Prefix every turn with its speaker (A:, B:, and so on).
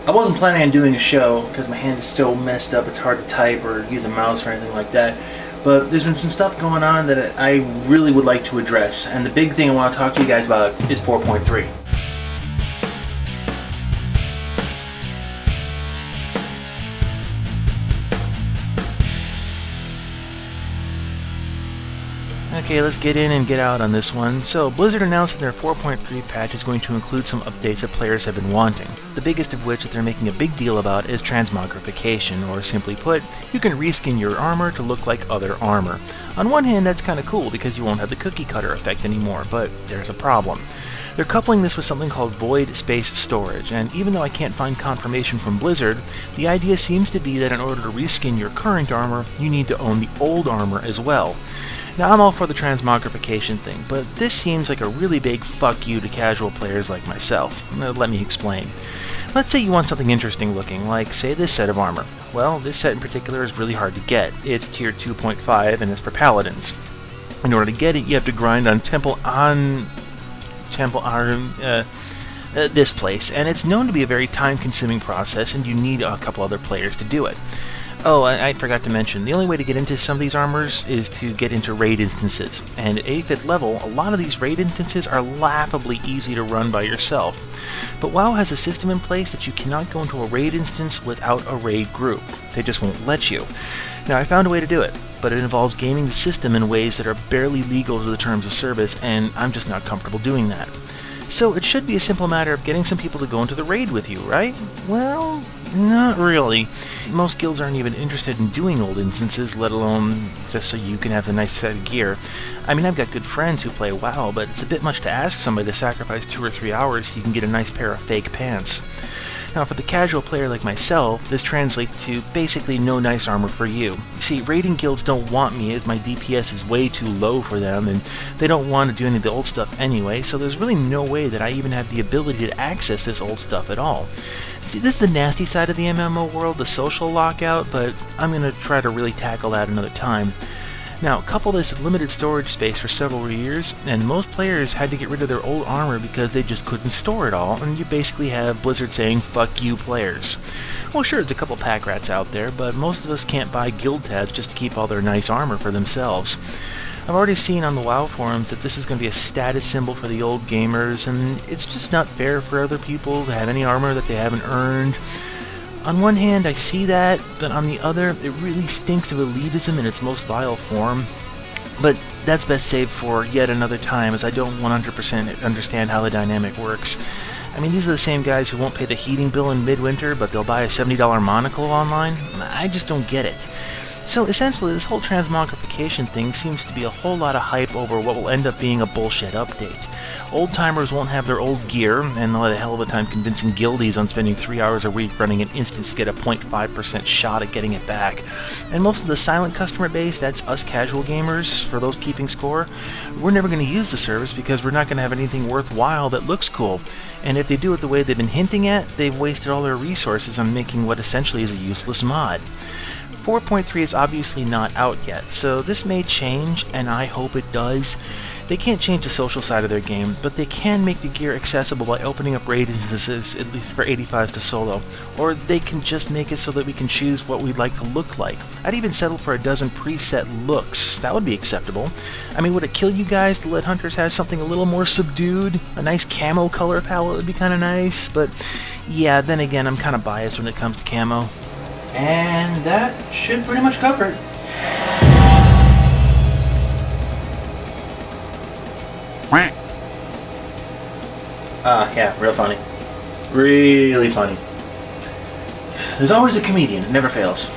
A: I wasn't planning on doing a show because my hand is so messed up it's hard to type or use a mouse or anything like that. But there's been some stuff going on that I really would like to address, and the big thing I want to talk to you guys about is 4.3. Okay, let's get in and get out on this one. So, Blizzard announced that their 4.3 patch is going to include some updates that players have been wanting. The biggest of which that they're making a big deal about is Transmogrification, or simply put, you can reskin your armor to look like other armor. On one hand, that's kinda cool because you won't have the cookie cutter effect anymore, but there's a problem. They're coupling this with something called void space storage, and even though I can't find confirmation from Blizzard, the idea seems to be that in order to reskin your current armor, you need to own the old armor as well. Now, I'm all for the transmogrification thing, but this seems like a really big fuck you to casual players like myself. Let me explain. Let's say you want something interesting looking, like, say, this set of armor. Well, this set in particular is really hard to get. It's tier 2.5 and it's for paladins. In order to get it, you have to grind on this place, and it's known to be a very time-consuming process, and you need a couple other players to do it. Oh, I forgot to mention, the only way to get into some of these armors is to get into raid instances, and at 85th level, a lot of these raid instances are laughably easy to run by yourself. But WoW has a system in place that you cannot go into a raid instance without a raid group. They just won't let you. Now, I found a way to do it, but it involves gaming the system in ways that are barely legal to the terms of service, and I'm just not comfortable doing that. So it should be a simple matter of getting some people to go into the raid with you, right? Well, not really. Most guilds aren't even interested in doing old instances, let alone just so you can have a nice set of gear. I mean, I've got good friends who play WoW, but it's a bit much to ask somebody to sacrifice 2 or 3 hours so you can get a nice pair of fake pants. Now, for the casual player like myself, this translates to basically no nice armor for you. You see, raiding guilds don't want me as my DPS is way too low for them, and they don't want to do any of the old stuff anyway, so there's really no way that I even have the ability to access this old stuff at all. See, this is the nasty side of the MMO world, the social lockout, but I'm going to try to really tackle that another time. Now, couple this with limited storage space for several years, and most players had to get rid of their old armor because they just couldn't store it all, and you basically have Blizzard saying, fuck you players. Well, sure, there's a couple pack rats out there, but most of us can't buy guild tabs just to keep all their nice armor for themselves. I've already seen on the WoW forums that this is going to be a status symbol for the old gamers, and it's just not fair for other people to have any armor that they haven't earned. On one hand, I see that, but on the other, it really stinks of elitism in its most vile form. But that's best saved for yet another time, as I don't 100% understand how the dynamic works. I mean, these are the same guys who won't pay the heating bill in midwinter, but they'll buy a $70 monocle online? I just don't get it. So essentially, this whole transmogrification thing seems to be a whole lot of hype over what will end up being a bullshit update. Old-timers won't have their old gear, and they'll have a hell of a time convincing guildies on spending 3 hours a week running an instance to get a 0.5% shot at getting it back. And most of the silent customer base, that's us casual gamers, for those keeping score, we're never going to use the service because we're not going to have anything worthwhile that looks cool. And if they do it the way they've been hinting at, they've wasted all their resources on making what essentially is a useless mod. 4.3 is obviously not out yet, so this may change, and I hope it does. They can't change the social side of their game, but they can make the gear accessible by opening up raid instances, at least for 85s to solo. Or they can just make it so that we can choose what we'd like to look like. I'd even settle for a dozen preset looks. That would be acceptable. I mean, would it kill you guys to let Hunters have something a little more subdued? A nice camo color palette would be kind of nice, but yeah, then again, I'm kind of biased when it comes to camo. And that should pretty much cover it. Yeah, real funny. Really funny. There's always a comedian, it never fails.